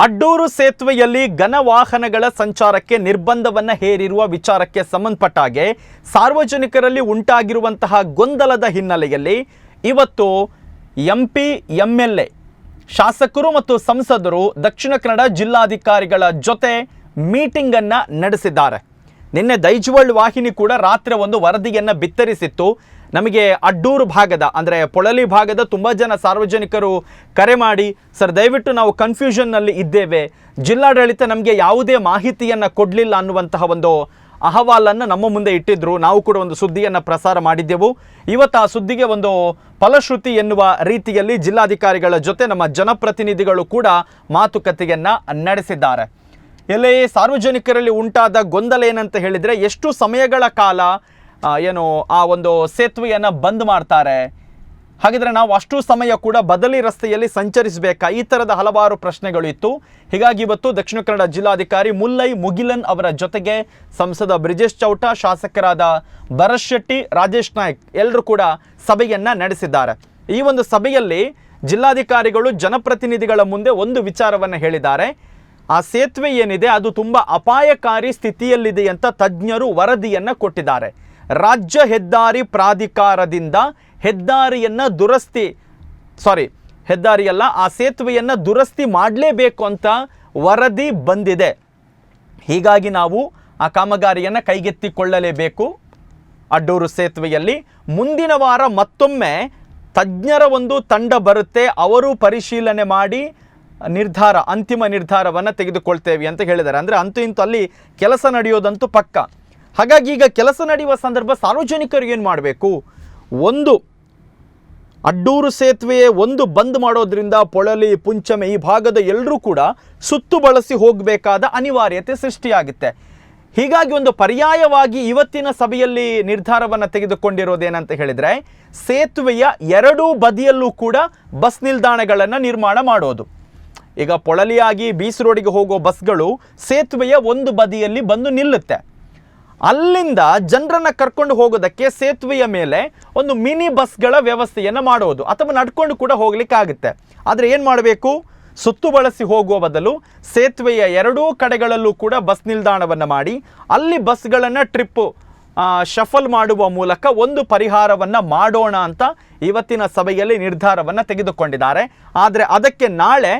ಅಡ್ಡೂರು ಸೇತುವೆಯಲ್ಲಿ ಘನ ವಾಹನಗಳ ಸಂಚಾರಕ್ಕೆ ನಿರ್ಬಂಧವನ್ನು ಹೇರಿರುವ ವಿಚಾರಕ್ಕೆ ಸಂಬಂಧಪಟ್ಟ ಹಾಗೆ ಸಾರ್ವಜನಿಕರಲ್ಲಿ ಉಂಟಾಗಿರುವಂತಹ ಗೊಂದಲದ ಹಿನ್ನೆಲೆಯಲ್ಲಿ ಇವತ್ತು ಎಂಪಿ ಎಂಎಲ್ಎ ಶಾಸಕರು ಮತ್ತು ಸಂಸದರು ದಕ್ಷಿಣ ಕನ್ನಡ ಜಿಲ್ಲಾಧಿಕಾರಿಗಳ ಜೊತೆ ಮೀಟಿಂಗ್ ಅನ್ನು ನಡೆಸಿದ್ದಾರೆ. ನಿನ್ನೆ ದೈಜವಳ್ ವಾಹಿನಿ ಕೂಡ ರಾತ್ರಿ ಒಂದು ವರದಿಯನ್ನು ಬಿತ್ತರಿಸಿತ್ತು. ನಮಗೆ ಅಡ್ಡೂರು ಭಾಗದ ಅಂದರೆ ಪೊಳಲಿ ಭಾಗದ ತುಂಬ ಜನ ಸಾರ್ವಜನಿಕರು ಕರೆ ಮಾಡಿ, ಸರ್ ದಯವಿಟ್ಟು ನಾವು ಕನ್ಫ್ಯೂಷನ್ನಲ್ಲಿ ಇದ್ದೇವೆ, ಜಿಲ್ಲಾಡಳಿತ ನಮಗೆ ಯಾವುದೇ ಮಾಹಿತಿಯನ್ನು ಕೊಡಲಿಲ್ಲ ಅನ್ನುವಂತಹ ಒಂದು ಅಹವಾಲನ್ನು ನಮ್ಮ ಮುಂದೆ ಇಟ್ಟಿದ್ರು. ನಾವು ಕೂಡ ಒಂದು ಸುದ್ದಿಯನ್ನು ಪ್ರಸಾರ ಮಾಡಿದ್ದೆವು. ಇವತ್ತು ಆ ಸುದ್ದಿಗೆ ಒಂದು ಫಲಶ್ರುತಿ ಎನ್ನುವ ರೀತಿಯಲ್ಲಿ ಜಿಲ್ಲಾಧಿಕಾರಿಗಳ ಜೊತೆ ನಮ್ಮ ಜನಪ್ರತಿನಿಧಿಗಳು ಕೂಡ ಮಾತುಕತೆಯನ್ನು ನಡೆಸಿದ್ದಾರೆ. ಎಲ್ಲಿ ಸಾರ್ವಜನಿಕರಲ್ಲಿ ಉಂಟಾದ ಗೊಂದಲ ಏನಂತ ಹೇಳಿದರೆ, ಎಷ್ಟು ಸಮಯಗಳ ಕಾಲ ಆ ಒಂದು ಸೇತುವೆಯನ್ನು ಬಂದ್ ಮಾಡ್ತಾರೆ, ಹಾಗಿದ್ರೆ ನಾವು ಅಷ್ಟು ಸಮಯ ಕೂಡ ಬದಲಿ ರಸ್ತೆಯಲ್ಲಿ ಸಂಚರಿಸಬೇಕಾ, ಈ ಥರದ ಹಲವಾರು ಪ್ರಶ್ನೆಗಳು ಇತ್ತು. ಹೀಗಾಗಿ ಇವತ್ತು ದಕ್ಷಿಣ ಕನ್ನಡ ಜಿಲ್ಲಾಧಿಕಾರಿ ಮುಲ್ಲೈ ಮುಗಿಲನ್ ಅವರ ಜೊತೆಗೆ ಸಂಸದ ಬ್ರಿಜೇಶ್ ಚೌಟ, ಶಾಸಕರಾದ ಭರತ್ ಶೆಟ್ಟಿ, ರಾಜೇಶ್ ನಾಯ್ಕ್ ಎಲ್ಲರೂ ಕೂಡ ಸಭೆಯನ್ನು ನಡೆಸಿದ್ದಾರೆ. ಈ ಒಂದು ಸಭೆಯಲ್ಲಿ ಜಿಲ್ಲಾಧಿಕಾರಿಗಳು ಜನಪ್ರತಿನಿಧಿಗಳ ಮುಂದೆ ಒಂದು ವಿಚಾರವನ್ನು ಹೇಳಿದ್ದಾರೆ. ಆ ಸೇತುವೆ ಏನಿದೆ ಅದು ತುಂಬ ಅಪಾಯಕಾರಿ ಸ್ಥಿತಿಯಲ್ಲಿದೆ ಅಂತ ತಜ್ಞರು ವರದಿಯನ್ನು ಕೊಟ್ಟಿದ್ದಾರೆ. ರಾಜ್ಯ ಹೆದ್ದಾರಿ ಪ್ರಾಧಿಕಾರದಿಂದ ಆ ಸೇತುವೆಯನ್ನು ದುರಸ್ತಿ ಮಾಡಲೇಬೇಕು ಅಂತ ವರದಿ ಬಂದಿದೆ. ಹೀಗಾಗಿ ನಾವು ಆ ಕಾಮಗಾರಿಯನ್ನು ಕೈಗೆತ್ತಿಕೊಳ್ಳಲೇಬೇಕು. ಅಡ್ಡೂರು ಸೇತುವೆಯಲ್ಲಿ ಮುಂದಿನ ವಾರ ಮತ್ತೊಮ್ಮೆ ತಜ್ಞರ ಒಂದು ತಂಡ ಬರುತ್ತೆ, ಅವರು ಪರಿಶೀಲನೆ ಮಾಡಿ ಅಂತಿಮ ನಿರ್ಧಾರವನ್ನು ತೆಗೆದುಕೊಳ್ತೇವೆ ಅಂತ ಹೇಳಿದ್ದಾರೆ. ಅಂದರೆ ಅಂತೂ ಇಂತೂ ಅಲ್ಲಿ ಕೆಲಸ ನಡೆಯೋದಂತೂ ಪಕ್ಕ. ಹಾಗಾಗಿ ಈಗ ಕೆಲಸ ನಡೆಯುವ ಸಂದರ್ಭ ಸಾರ್ವಜನಿಕರು ಏನು ಮಾಡಬೇಕು, ಒಂದು ಅಡ್ಡೂರು ಸೇತುವೆ ಒಂದು ಬಂದ್ ಮಾಡೋದ್ರಿಂದ ಪೊಳಲಿ, ಪುಂಚಮೆ ಈ ಭಾಗದ ಎಲ್ಲರೂ ಕೂಡ ಸುತ್ತು ಬಳಸಿ ಹೋಗಬೇಕಾದ ಅನಿವಾರ್ಯತೆ ಸೃಷ್ಟಿಯಾಗುತ್ತೆ. ಹೀಗಾಗಿ ಒಂದು ಪರ್ಯಾಯವಾಗಿ ಇವತ್ತಿನ ಸಭೆಯಲ್ಲಿ ನಿರ್ಧಾರವನ್ನು ತೆಗೆದುಕೊಂಡಿರೋದೇನಂತ ಹೇಳಿದರೆ, ಸೇತುವೆಯ ಎರಡೂ ಬದಿಯಲ್ಲೂ ಕೂಡ ಬಸ್ ನಿಲ್ದಾಣಗಳನ್ನು ನಿರ್ಮಾಣ ಮಾಡೋದು. ಈಗ ಪೊಳಲಿಯಾಗಿ ಬೀಸ್ ರೋಡಿಗೆ ಹೋಗೋ ಬಸ್ಗಳು ಸೇತುವೆಯ ಒಂದು ಬದಿಯಲ್ಲಿ ಬಂದು ನಿಲ್ಲುತ್ತೆ. ಅಲ್ಲಿಂದ ಜನರನ್ನು ಕರ್ಕೊಂಡು ಹೋಗೋದಕ್ಕೆ ಸೇತುವೆಯ ಮೇಲೆ ಒಂದು ಮಿನಿ ಬಸ್ಗಳ ವ್ಯವಸ್ಥೆಯನ್ನು ಮಾಡೋದು, ಅಥವಾ ನಡ್ಕೊಂಡು ಕೂಡ ಹೋಗ್ಲಿಕ್ಕಾಗುತ್ತೆ. ಆದರೆ ಏನು ಮಾಡಬೇಕು, ಸುತ್ತು ಬಳಸಿ ಹೋಗುವ ಬದಲು ಸೇತುವೆಯ ಎರಡೂ ಕಡೆಗಳಲ್ಲೂ ಕೂಡ ಬಸ್ ನಿಲ್ದಾಣವನ್ನು ಮಾಡಿ ಅಲ್ಲಿ ಬಸ್ಗಳನ್ನು ಶಫಲ್ ಮಾಡುವ ಮೂಲಕ ಒಂದು ಪರಿಹಾರವನ್ನು ಮಾಡೋಣ ಅಂತ ಇವತ್ತಿನ ಸಭೆಯಲ್ಲಿ ನಿರ್ಧಾರವನ್ನು ತೆಗೆದುಕೊಂಡಿದ್ದಾರೆ. ಆದರೆ ಅದಕ್ಕೆ ನಾಳೆ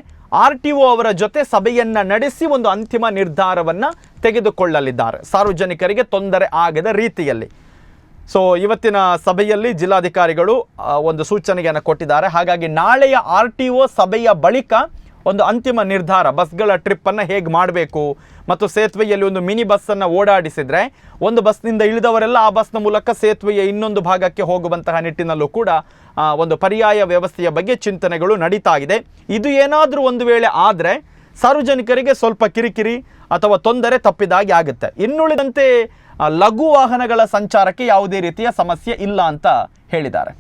RTO ಅವರ ಜೊತೆ ಸಭೆಯನ್ನು ನಡೆಸಿ ಒಂದು ಅಂತಿಮ ನಿರ್ಧಾರವನ್ನು ತೆಗೆದುಕೊಳ್ಳಲಿದ್ದಾರೆ, ಸಾರ್ವಜನಿಕರಿಗೆ ತೊಂದರೆ ಆಗದ ರೀತಿಯಲ್ಲಿ. ಸೊ ಇವತ್ತಿನ ಸಭೆಯಲ್ಲಿ ಜಿಲ್ಲಾಧಿಕಾರಿಗಳು ಒಂದು ಸೂಚನೆಯನ್ನು ಕೊಟ್ಟಿದ್ದಾರೆ. ಹಾಗಾಗಿ ನಾಳೆಯ RTO ಸಭೆಯ ಬಳಿಕ ಒಂದು ಅಂತಿಮ ನಿರ್ಧಾರ, ಬಸ್ಗಳ ಟ್ರಿಪ್ಪನ್ನು ಹೇಗೆ ಮಾಡಬೇಕು, ಮತ್ತು ಸೇತುವೆಯಲ್ಲಿ ಒಂದು ಮಿನಿ ಬಸ್ಸನ್ನು ಓಡಾಡಿಸಿದರೆ ಒಂದು ಬಸ್ನಿಂದ ಇಳಿದವರೆಲ್ಲ ಆ ಬಸ್ನ ಮೂಲಕ ಸೇತುವೆಯ ಇನ್ನೊಂದು ಭಾಗಕ್ಕೆ ಹೋಗುವಂತಹ ನಿಟ್ಟಿನಲ್ಲೂ ಕೂಡ ಒಂದು ಪರ್ಯಾಯ ವ್ಯವಸ್ಥೆಯ ಬಗ್ಗೆ ಚಿಂತನೆಗಳು ನಡೀತಾ ಇದೆ. ಇದು ಏನಾದರೂ ಒಂದು ವೇಳೆ ಆದರೆ ಸಾರ್ವಜನಿಕರಿಗೆ ಸ್ವಲ್ಪ ಕಿರಿಕಿರಿ ಅಥವಾ ತೊಂದರೆ ತಪ್ಪಿದಾಗೆ ಆಗುತ್ತೆ. ಇನ್ನುಳಿದಂತೆ ಲಘು ವಾಹನಗಳ ಸಂಚಾರಕ್ಕೆ ಯಾವುದೇ ರೀತಿಯ ಸಮಸ್ಯೆ ಇಲ್ಲ ಅಂತ ಹೇಳಿದ್ದಾರೆ.